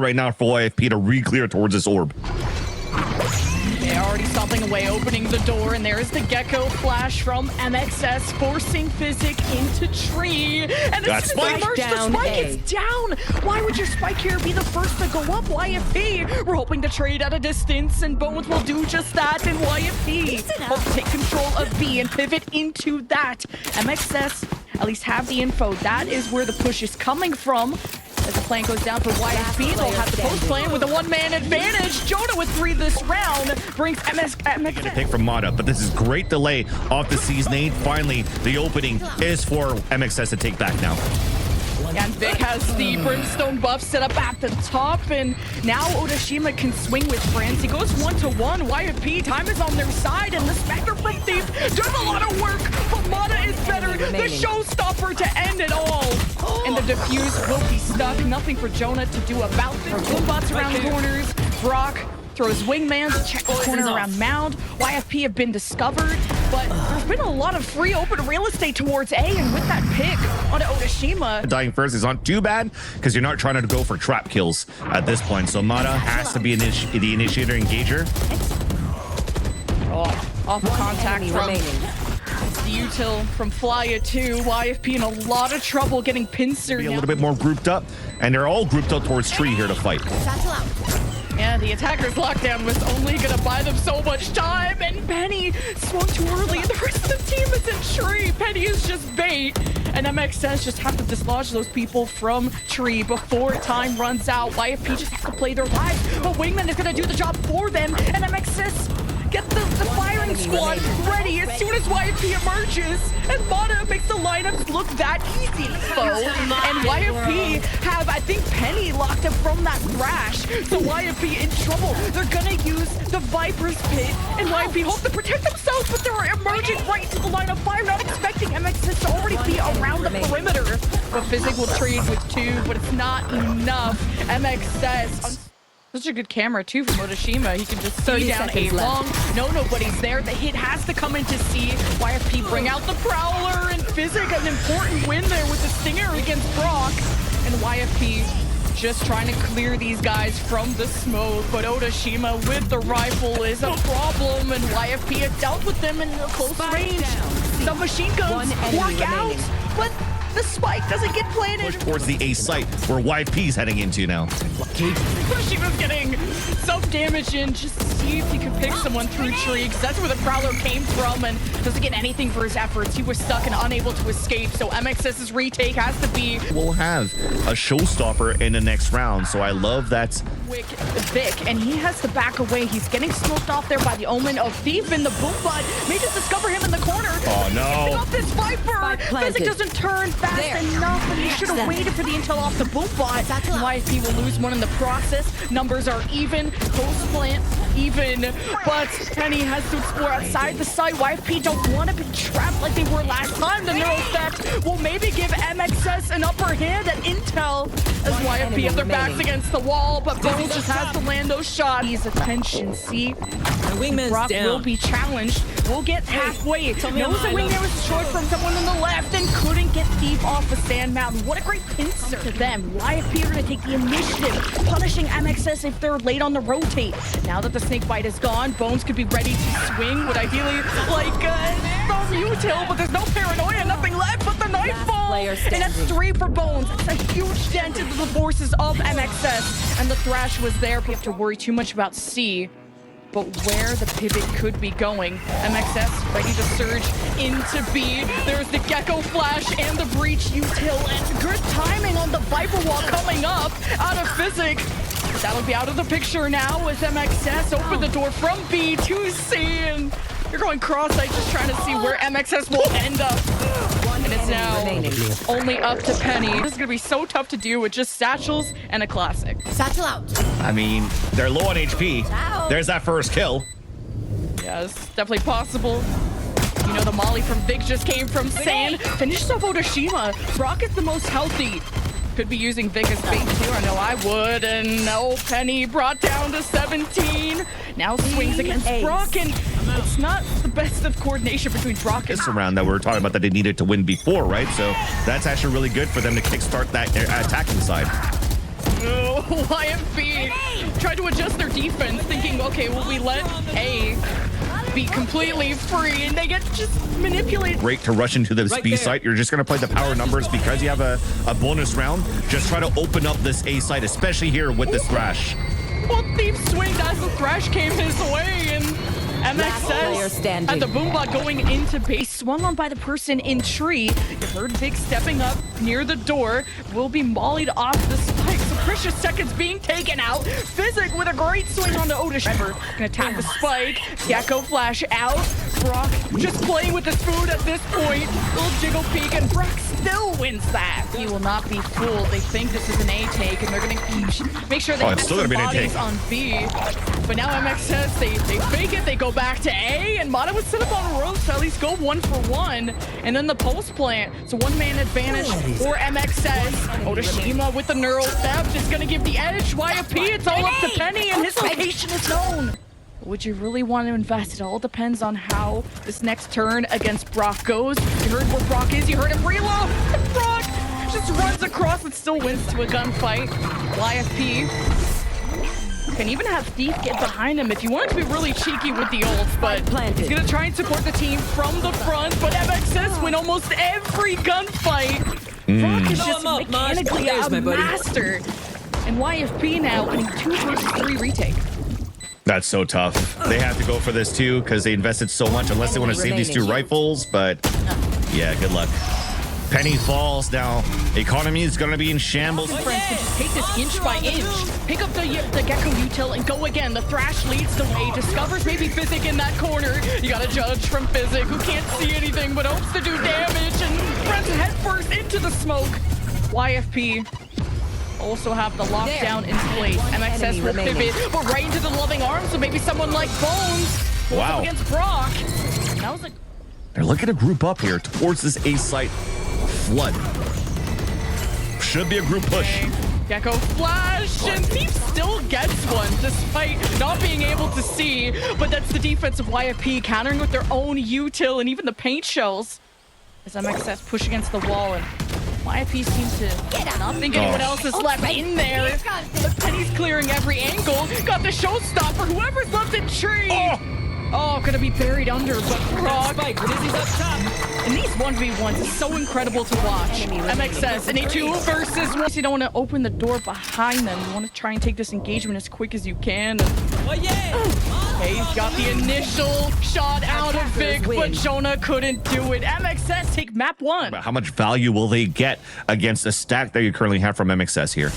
right now for YFP to re-clear towards this orb. They're already stomping away, opening the door, and there's the Gecko flash from MxS, forcing Physic into tree. And as soon as they merge, the spike is down. Why would your spike here be the first to go up? YFP, we're hoping to trade at a distance, and Bones will do just that. And YFP will take control of B and pivot into that. MxS at least have the info. That is where the push is coming from. As the plan goes down for YFP, they'll have the post plan with a one-man advantage. Jonah with 3 this round brings MxS. Gonna pick from Mata, but this is great delay off the C's nade. Finally, the opening is for MxS to take back now. And Vic has the Brimstone buff set up at the top, and now Odashima can swing with friends. He goes 1-to-1. YFP, time is on their side, and the Spectre from Thief does a lot of work, but Mata is better. The showstopper to end it all. And the defuse will be stuck. Nothing for Jonah to do about it. Boombots around the corners. Brock throws wingman to check the corner around Mound. YFP have been discovered, but there's been a lot of free open real estate towards A, and with that pick onto Odashima. Dying first is not too bad because you're not trying to go for trap kills at this point. So Mata has to be the initiator engager. Off contact from the util from Flya 2. YFP in a lot of trouble getting pincered. Be a little bit more grouped up, and they're all grouped up towards tree here to fight. And the attacker's lockdown was only going to buy them so much time, and Penny swung too early, and the rest of the team is in tree. Penny is just bait, and MxS just have to dislodge those people from tree before time runs out. YFP just have to play their lives, but Wingman is going to do the job for them, and MxS get the firing squad ready as soon as YFP emerges, and Mata makes the lineups look that easy. And YFP have, I think, Penny locked up from that crash, so YFP in trouble. They're gonna use the Viper's Pit, and YFP hope to protect themselves, but they're emerging right into the line of fire, not expecting MxS to already be around the perimeter. But Physic will trade with 2, but it's not enough. MxS... Such a good camera, too, from Odashima. He can just see down A long. Nobody's there. The hit has to come into C. YFP bring out the Prowler, and Physic an important win there with the Stinger against Brock. And YFP just trying to clear these guys from the smoke. But Odashima with the rifle is a problem, and YFP has dealt with them in a close range. The machine guns work out, but the spike doesn't get planted. Push towards the A site where YFP's heading into now. She was getting some damage in just to see if he could pick someone through tree, because that's where the Prowler came from, and doesn't get anything for his efforts. He was stuck and unable to escape, so MxS's retake has to be... We'll have a showstopper in the next round, so I love that. Vic, and he has to back away. He's getting smoked off there by the omen of Thief, and the Boombot may just discover him in the corner. Oh no! Off this Viper! Physic doesn't turn fast enough, and he should have waited for the intel off the Boombot. YFP will lose one in the process. Numbers are even, post plant even, but Penny has to explore outside the site. YFP don't want to be trapped like they were last time. The neural effect will maybe give MxS an upper hand at intel as YFP have their backs against the wall, but Bones just has to land those shots. He's attention, see? Brock will be challenged. We'll get halfway. Knows the wingman was destroyed from someone on the left and couldn't get Thief off of Sand Mountain. What a great pincer to them. YFP are going to take the initiative, punishing MxS if they're late on the rotate. Now that the snake bite is gone, Bones could be ready to swing. Would ideally like some util, but there's no paranoia, nothing left but the nightfall. And that's 3 for Bones. It's a huge dent into the forces of MxS. And the Thrash was there. We have to worry too much about C. But where the pivot could be going. MxS ready to surge into B. There's the Gecko flash and the breach util, and good timing on the Viper wall coming up out of Physic. That'll be out of the picture now as MxS open the door from B to C, and you're going cross-eyed just trying to see where MxS will end up. And it's now only up to Penny. This is going to be so tough to do with just satchels and a classic. Satchel out. I mean, they're low on HP. There's that first kill. Yeah, it's definitely possible. You know, the molly from Vic just came from Sand. Finishes off Odashima. Brock is the most healthy. Could be using Vic as bait too. I know I would. And no, Penny brought down to 17. Now swings against Brock, and it's not the best of coordination between Brock and... This round that we were talking about that they needed to win before, right? So that's actually really good for them to kickstart that attacking side. Oh, So YFP tried to adjust their defense, thinking, okay, will we let A be completely free, and they get just manipulated. Great to rush into this B site. You're just going to play the power numbers because you have a bonus round. Just try to open up this A site, especially here with this Thrash. Well, Thief swings as the Thrash came his way, and MxS and the Boombot going into base, swung on by the person in tree. You heard Vic stepping up near the door, will be mollied off the spike. So precious seconds being taken out. Physic with a great swing on the Otis. Gonna attack the spike. Gecko flash out. Brock just playing with his food at this point. Little jiggle peek, and Brock still wins that. He will not be fooled. They think this is an A take, and they're gonna make sure they get some bodies on B. But now MxS, they fake it. They go back to A, and Mata would set up on a road to at least go 1-for-1. And then the pulse plant. So one-man advantage for MxS. Otashima with the neural theft is going to give the edge. YFP, it's all up to Penny, and his location is known. Would you really want to invest? It all depends on how this next turn against Brock goes. You heard where Brock is. You heard him reload. And Brock just runs across and still wins to a gunfight. YFP can even have Thief get behind him if you want to be really cheeky with the ults, but he's going to try and support the team from the front, but MxS win almost every gunfight. Brock is just mechanically a master. And YFP now winning 2 versus 3 retake. That's so tough. They have to go for this too because they invested so much unless they want to save these 2 rifles, but yeah, good luck. Penny falls now. Economy is going to be in shambles. Friends can just take this inch by inch. Pick up the Gecko util and go again. The Thrash leads the way. Discovers maybe Physic in that corner. You got to judge from Physic, who can't see anything but hopes to do damage, and runs headfirst into the smoke. YFP also have the lockdown in place. MxS will pivot, but right into the loving arms, so maybe someone like Bones goes up against Brock. That was They're looking to group up here towards this A site. Flood. Should be a group push. Gecko flash, and Thief still gets one despite not being able to see. But that's the defense of YFP countering with their own util and even the paint shells. As MxS push against the wall, and YFP seems to not think anyone else is left in there. But Penny's clearing every angle. Got the showstopper. Whoever's left in tree. Oh, gonna be buried under, but Brock Dizzy's up top. And these 1v1s is so incredible to watch. MxS in a 2 versus 1. You don't want to open the door behind them. You want to try and take this engagement as quick as you can. Okay, he's got the initial shot out of Vic, but Jonah couldn't do it. MxS take map 1. How much value will they get against the stack that you currently have from MxS here?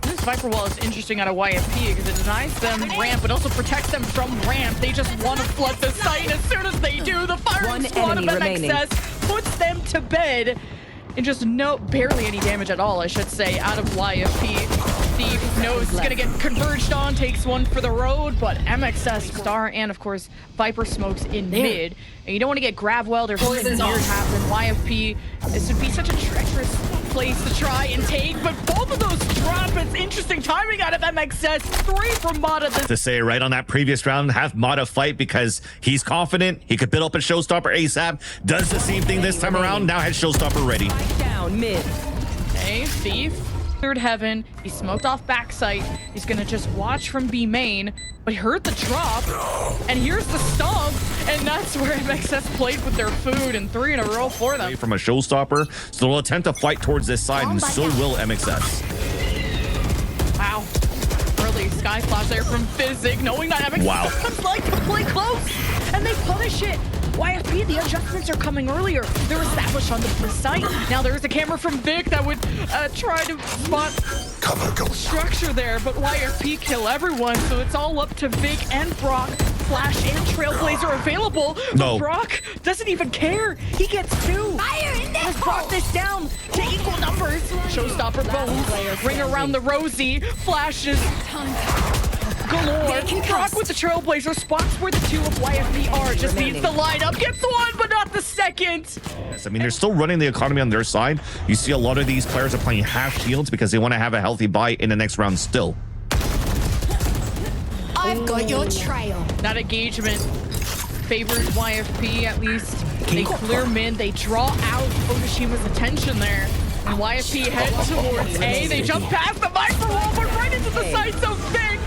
This Viper Wall is interesting out of YFP because it denies them ramp, but also protects them from ramp. They just want to flood the site. As soon as they do, the firing squad of MxS puts them to bed. And just barely any damage at all, I should say, out of YFP. Thief knows it's gonna get converged on, takes one for the road, but MxS Star and of course Viper smokes in mid. And you don't want to get grab weld or something weird happen. YFP, this would be such a treacherous place to try and take, but both of those drop. It's interesting timing out of MxS. 3 from Mata. To say right on that previous round, have Mata fight because he's confident he could build up a showstopper ASAP. Does the same thing this time around. Now has showstopper ready. Down mid. Okay, Thief. Third heaven. He smoked off backside. He's gonna just watch from B main, but he heard the drop, and here's the stomp, and that's where MxS played with their food, and 3 in a row for them. From a showstopper, so they'll attempt to fight towards this side, and so will MxS. Wow. Early sky flash there from Physic, knowing that MxS like to play close, and they punish it. YFP, the adjustments are coming earlier. They're established on the site. Now there's a camera from Vic that would try to spot structure there, but YFP kill everyone, so it's all up to Vic and Brock. Flash and Trailblazer available, but Brock doesn't even care. He gets 2. Let's brought this down to equal numbers. Showstopper Bones, ring around the Rosie, flashes galore. Brock with the Trailblazer, spots where the 2 of YFP are. Just needs the lineup, gets 1, but not the second. Yes, I mean, they're still running the economy on their side. You see a lot of these players are playing half shields because they want to have a healthy buy in the next round still. I've got your trail. That engagement favors YFP at least. They clear mid, they draw out Ogashima's attention there. And YFP head towards A. They jump past the micro wall, but right into the sights of Vic.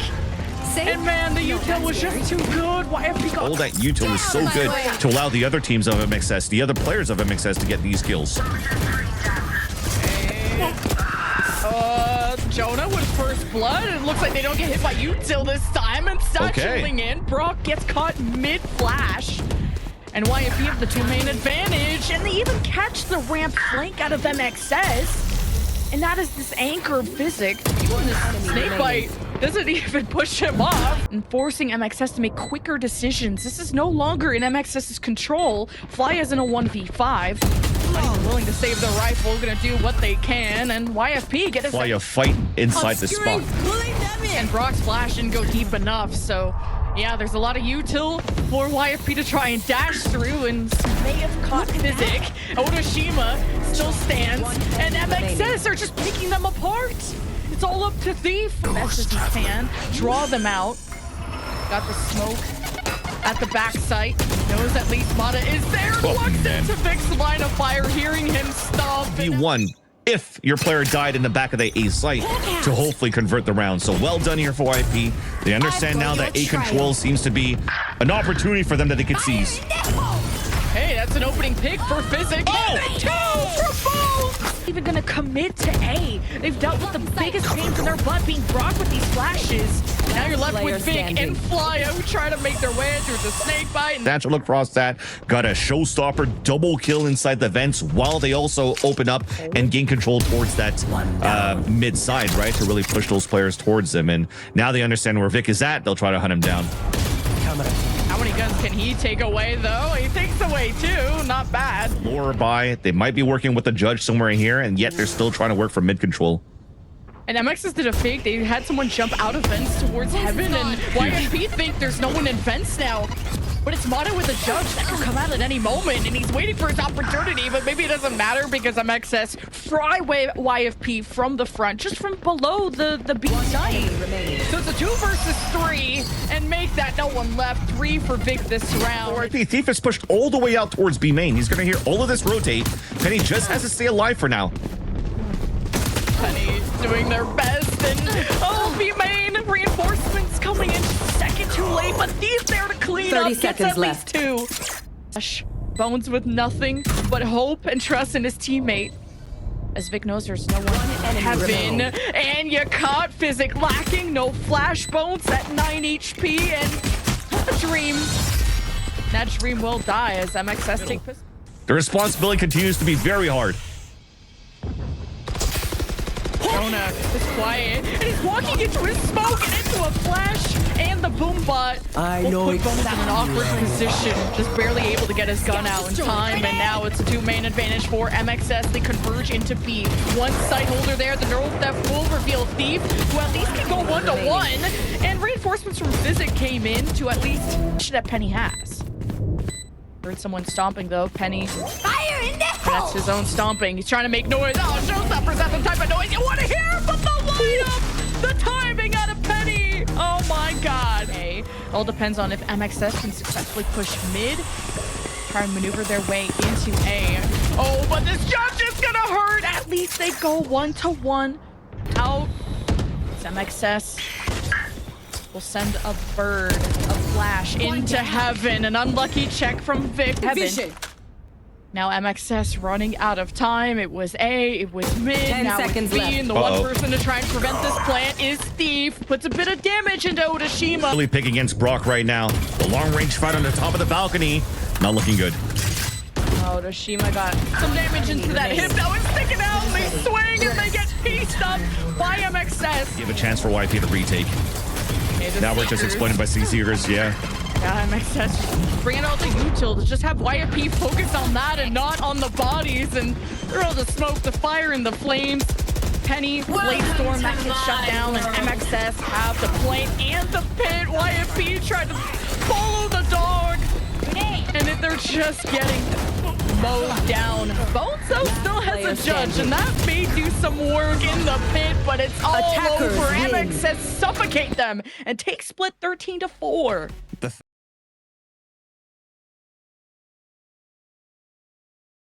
And man, the util was just too good. YFP got All that util is so good to allow the other teams of MxS, the other players of MxS, to get these kills. Jonah with first blood. It looks like they don't get hit by util this time. And satcheling in. Brock gets caught mid-flash. And YFP have the 2 main advantage. And they even catch the ramp flank out of MxS. And that is this anchor Physic. Even this snakebite doesn't even push him off. And forcing MxS to make quicker decisions. This is no longer in MxS's control. Fly is in a 1v5. Not even willing to save the rifle. Gonna do what they can. And YFP get us. While you fight inside the spot. And Brock's flash didn't go deep enough. So yeah, there's a lot of util for YFP to try and dash through, and may have caught Physic. Otoshima still stands, and MxS are just picking them apart. It's all up to Thief. Best as he can, draw them out. Got the smoke at the back site. Knows at least Mata is there. Looks into Vic's line of fire, hearing him stomp. V1 if your player died in the back of the A site to hopefully convert the round. So well done here for YFP. They understand now that A control seems to be an opportunity for them that they could seize. Hey, that's an opening pick for Physic. Oh! Even gonna commit to A. They've dealt with the biggest pains in their butt, being Brock with these flashes. Now you're left with Vic and Fly who try to make their way through the snake bite. Natural across that, got a showstopper double kill inside the vents while they also open up and gain control towards that mid side, right, to really push those players towards them. And now they understand where Vic is at. They'll try to hunt him down. How many guns can he take away, though? He takes away 2. Not bad. Lure by. They might be working with the judge somewhere in here, and yet they're still trying to work for mid control. And MxS did a fake. They had someone jump out of vents towards heaven, and YFP think there's no one in vents now. But it's Mata with a judge that could come out at any moment, and he's waiting for his opportunity, but maybe it doesn't matter because MxS fry YFP from the front, just from below the B side. So it's a 2 versus 3, and make that no one left. 3 for Vic this round. YFP Thief is pushed all the way out towards B main. He's going to hear all of this rotate. Penny just has to stay alive for now. Penny doing their best, and oh, B main reinforcements coming in second too late, but Thief there to clean 30 up, seconds gets at left. least 2. Bones with nothing but hope and trust in his teammate, as Vic knows there's no one in heaven. And you caught Physic lacking, no flash. Bones at 9 HP, and a dream. That dream will die as MxS take this. The responsibility continues to be very hard. Jonah is quiet, and he's walking into his smoke and into a flash, and the boom bot will put Bones in an awkward position, just barely able to get his gun out in time. And now it's a 2 main advantage for MxS. They converge into B. One site holder there. The neural theft will reveal Thief, who at least can go 1-to-1, and reinforcements from Physic came in to at least that Penny has. Heard someone stomping though. Penny. Fire in the hole! That's his own stomping. He's trying to make noise. Oh, showstoppers have the type of noise you want to hear, but the lineup, the timing out of Penny. Oh my God. Okay. All depends on if MxS can successfully push mid, try and maneuver their way into A. Oh, but this judge is gonna hurt. At least they go 1-to-1 out. It's MxS. Will send a bird, a flash into heaven. An unlucky check from Vic. Heaven. Now MxS running out of time. It was A, it was mid, 10 now seconds it's B, left. and the one person to try and prevent this plant is Thief. Puts a bit of damage into Otoshima. Really pick against Brock right now. The long range fight on the top of the balcony. Not looking good. Otoshima got some damage into that hip. Now it's sticking out, and they swing, and they get pieced up by MxS. Give a chance for YFP to retake. Okay, Now we're just exploded by Seekers, yeah. Yeah, MxS bringing out the util to just have YFP focus on that and not on the bodies, and they're able to smoke the fire and the flames. Penny, Blade Storm, that gets shut down, and MxS have the plane and the pit. YFP tried to follow the dog, and they're just getting mowed down. Bones though still has a judge, and that may do some work in the pit, but it's all over. MxS suffocate them and take split 13-4.